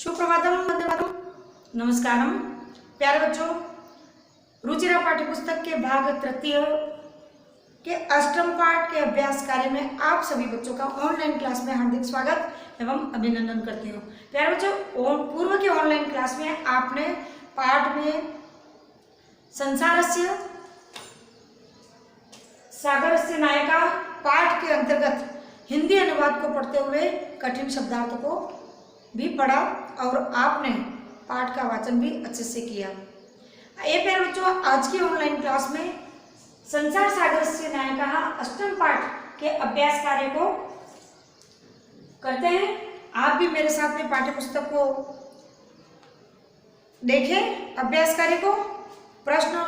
सुप्रभातम वंदनातम नमस्कारम। प्यारे बच्चों, रुचिरा पाठ्यपुस्तक के भाग तृतीय के अष्टम पाठ के अभ्यास कार्य में आप सभी बच्चों का ऑनलाइन क्लास में हार्दिक स्वागत एवं अभिनंदन करती हूँ। प्यारे बच्चों, पूर्व की ऑनलाइन क्लास में आपने पाठ में संसारस्य सागरस्य नायका पाठ के अंतर्गत हिंदी अनुवाद को पढ़ते हुए कठिन शब्दार्थ को भी पढ़ा और आपने पाठ का वाचन भी अच्छे से किया। ये प्यारे बच्चों, आज की ऑनलाइन क्लास में संसार सागर से नायका अष्टम पाठ के अभ्यास कार्य को करते हैं। आप भी मेरे साथ में पाठ्य पुस्तक को देखें, अभ्यास कार्य को, प्रश्न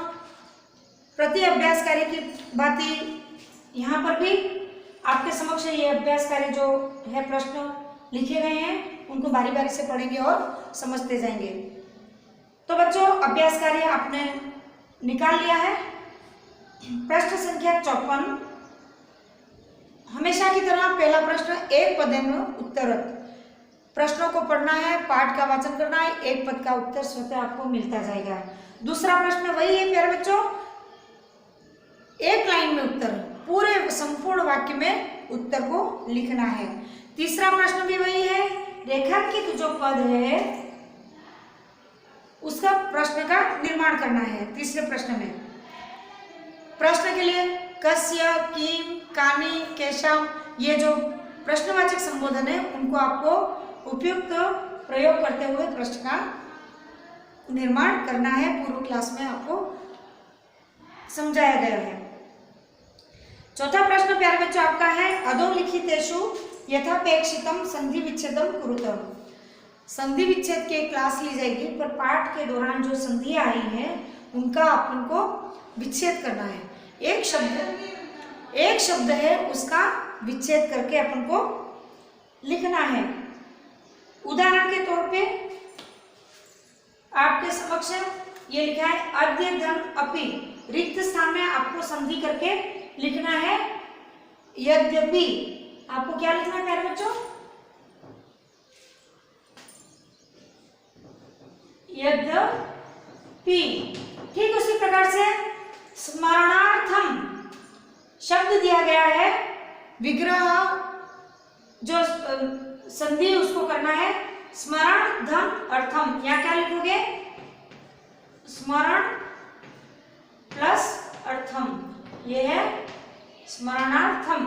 प्रति अभ्यास कार्य की बातें यहाँ पर भी आपके समक्ष ये अभ्यास कार्य जो है प्रश्न लिखे गए हैं उनको बारी बारी से पढ़ेंगे और समझते जाएंगे। तो बच्चों, अभ्यास कार्य आपने निकाल लिया है। प्रश्न संख्या 54, हमेशा की तरह पहला प्रश्न एक पद में उत्तर। प्रश्नों को पढ़ना है, पाठ का वाचन करना है, एक पद का उत्तर स्वतः आपको मिलता जाएगा। दूसरा प्रश्न वही है प्यारे बच्चों, एक लाइन में उत्तर, पूरे संपूर्ण वाक्य में उत्तर को लिखना है। तीसरा प्रश्न भी वही है, रेखांकित जो पद है उसका प्रश्न का निर्माण करना है। तीसरे प्रश्न में प्रश्न के लिए कस्य, किम, कानि, केशव, ये जो प्रश्नवाचक संबोधन है उनको आपको उपयुक्त प्रयोग करते हुए प्रश्न का निर्माण करना है। पूर्व क्लास में आपको समझाया गया है। चौथा प्रश्न प्यारे बच्चों आपका है, अधोलिखितेषु यथापेक्षितम संधि विच्छेदम कुरुतम। संधि विच्छेद की क्लास ली जाएगी, पर पाठ के दौरान जो संधियां आई हैं उनका अपन को विच्छेद करना है। एक शब्द है उसका विच्छेद करके अपन को लिखना है। उदाहरण के तौर पे आपके समक्ष ये लिखा है, अद्य धन अपि, रिक्त स्थान में आपको संधि करके लिखना है यद्यपि। आपको क्या लिखना है प्यारे बच्चों? यद्यपि। ठीक उसी प्रकार से स्मरणार्थम शब्द दिया गया है, विग्रह जो संधि उसको करना है स्मरण धन अर्थम। या क्या लिखोगे? स्मरण प्लस अर्थम, ये है स्मरणार्थम।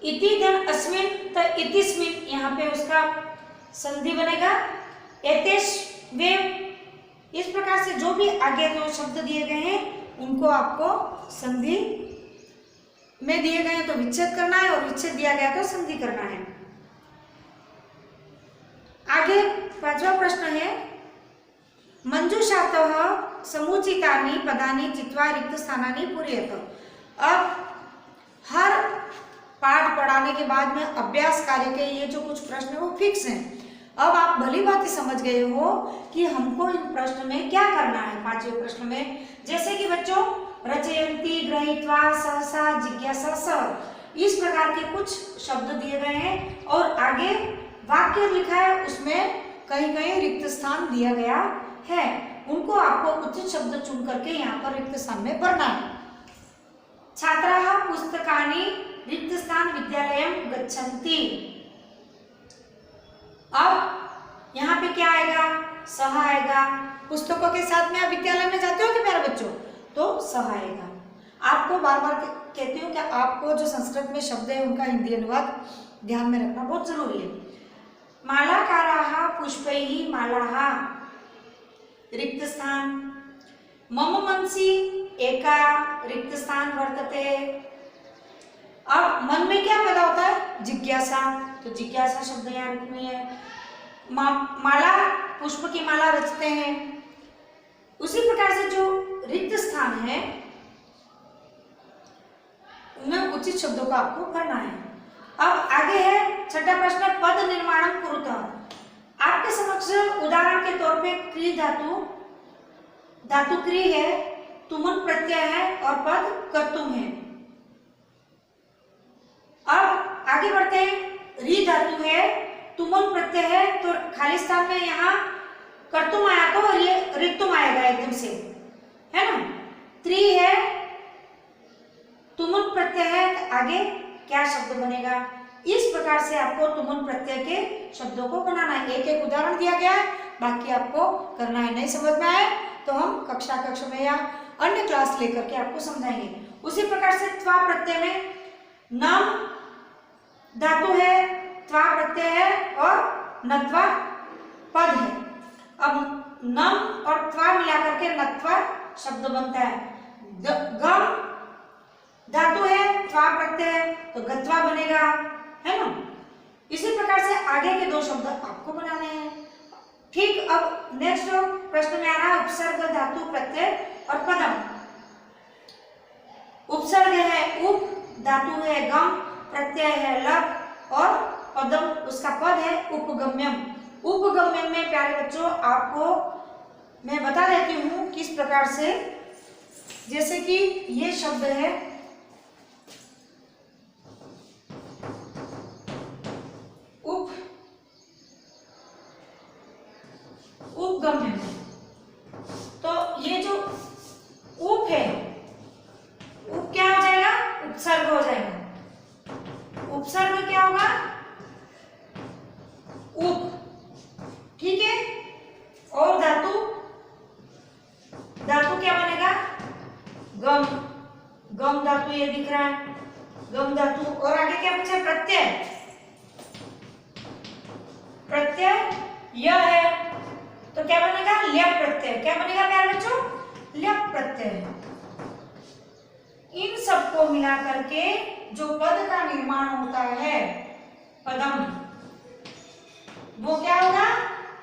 इति धन अस्मिन, तो इतिस्मिन यहाँ पे उसका संधि बनेगा एतेश वे। इस प्रकार से जो भी आगे जो शब्द दिए गए हैं उनको आपको संधि में दिए गए हैं तो विच्छेद करना है, और विच्छेद दिया गया तो संधि करना है। आगे पांचवा प्रश्न है, मंजूषातः समुचितानि पदानि चित्वा रिक्त स्थानानि पूरयत। अब हर पाठ पढ़ाने के बाद में अभ्यास कार्य के ये जो कुछ प्रश्न है वो फिक्स हैं। अब आप भली बात समझ गए हो कि हमको इन प्रश्न में क्या करना है। पांचवें प्रश्न में जैसे कि बच्चों रचयन्ति, गृहीत्वा, सहसा, जिज्ञासा, स, इस प्रकार के कुछ शब्द दिए गए हैं और आगे वाक्य लिखा है, उसमें कहीं कहीं रिक्त स्थान दिया गया है। उनको आपको उचित शब्द चुन करके यहाँ पर रिक्त स्थान में भरना है। छात्राः पुस्तकानि रिक्त स्थान विद्यालयम गच्छन्ति। अब यहाँ पे क्या आएगा? सह आएगा। पुस्तकों के साथ में आप विद्यालय में जाते हो कि प्यारे बच्चों, तो सह आएगा। आपको बार बार कहती हूँ कि आपको जो संस्कृत में शब्द है उनका हिंदी अनुवाद ध्यान में रखना बहुत जरूरी है। मालाकाराः पुष्पैः मालाः रिक्त स्थान, मम मनसि एका रिक्त स्थान वर्तते। अब मन में क्या पैदा होता है? जिज्ञासा, तो जिज्ञासा शब्द यहाँ लिखनी है। माला, पुष्प की माला रचते हैं। उसी प्रकार से जो रिक्त स्थान है उनमें उचित शब्दों को आपको करना है। अब आगे है छठा प्रश्न, पद निर्माणम कुरुतः। आपके समक्ष उदाहरण के तौर पे क्री धातु, धातु क्री है, तुमुन प्रत्यय है और पद कर्तुम है। अब आगे बढ़ते हैं, री धातु है, तुमुल प्रत्यय है तो खाली स्थान में यहाँ कर्तुम आया तो और ये ऋतुम आएगा एकदम से, है ना। त्रि है, तुमुल प्रत्यय है, तो आगे क्या शब्द बनेगा। इस प्रकार से आपको तुमुल प्रत्यय के शब्दों को बनाना है। एक एक उदाहरण दिया गया है, बाकी आपको करना है। नहीं समझ में आए तो हम कक्षा में या अन्य क्लास लेकर के आपको समझाएंगे। उसी प्रकार से त्वा प्रत्यय में नम धातु है, त्वा प्रत्यय है और नत्वा पद है। अब नम और त्वा मिलाकर के नत्वा शब्द बनता है। गम धातु है, त्वा प्रत्यय है तो गत्वा बनेगा, है ना। इसी प्रकार से आगे के दो शब्द आपको बनाने हैं। ठीक, अब नेक्स्ट प्रश्न में आ रहा है उपसर्ग धातु प्रत्यय और पदम। उपसर्ग है उप, धातु है गम, प्रत्यय है लप और पदम उसका पद है उपगम्यम। उपगम्यम में प्यारे बच्चों आपको मैं बता देती हूँ किस प्रकार से। जैसे कि ये शब्द है उपगम्य, तो ये जो उप है, उप क्या हो जाएगा, उपसर्ग हो जाएगा। उपसर्ग क्या होगा, उप, ठीक है। और धातु, धातु क्या बनेगा, गम, गम धातु ये दिख रहा है, गम धातु। और आगे क्या बचा, प्रत्यय, प्रत्यय यह है तो क्या बनेगा, ल्यप प्रत्यय। क्या बनेगा प्यारे बच्चों, ल्यप प्रत्यय। इन सबको मिला करके जो पद का निर्माण होता है पदम, वो क्या होगा,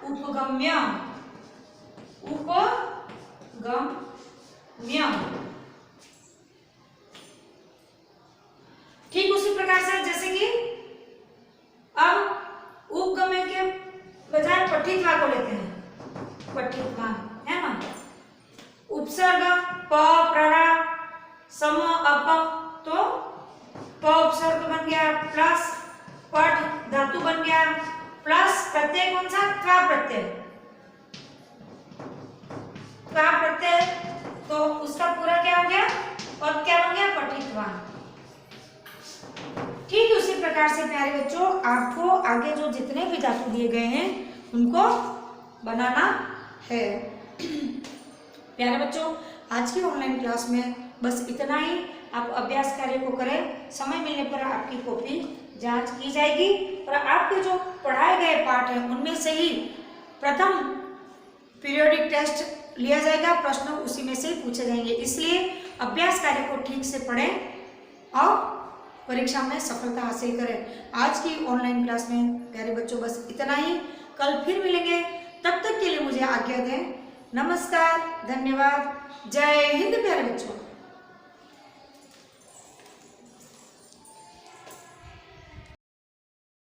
उपगम्य, उपगम्य। ठीक उसी प्रकार से जैसे कि अब उपगम्य के बजाय पठित्वा को लेते हैं, पठित्वा, है ना। उपसर्ग प प्ररा सम अप, तो प उपसर्ग बन गया प्लस पठ धातु बन गया प्लस प्रत्यय कौन सा, त्वा प्रत्यय, त्वा प्रत्यय, तो उसका पूरा क्या हो गया, पद क्या बन गया, पठित्वा। ठीक उसी प्रकार से प्यारे बच्चों आपको आगे जो जितने भी धातु दिए गए हैं उनको बनाना है। प्यारे बच्चों आज की ऑनलाइन क्लास में बस इतना ही। आप अभ्यास कार्य को करें, समय मिलने पर आपकी कॉपी जांच की जाएगी और आपके जो पढ़ाए गए पाठ हैं उनमें से ही प्रथम पीरियोडिक टेस्ट लिया जाएगा, प्रश्न उसी में से ही पूछे जाएंगे। इसलिए अभ्यास कार्य को ठीक से पढ़ें और परीक्षा में सफलता हासिल करें। आज की ऑनलाइन क्लास में प्यारे बच्चों बस इतना ही। कल फिर मिलेंगे, तब तक के लिए मुझे आज्ञा दें। नमस्कार, धन्यवाद, जय हिंद प्यारे बच्चों।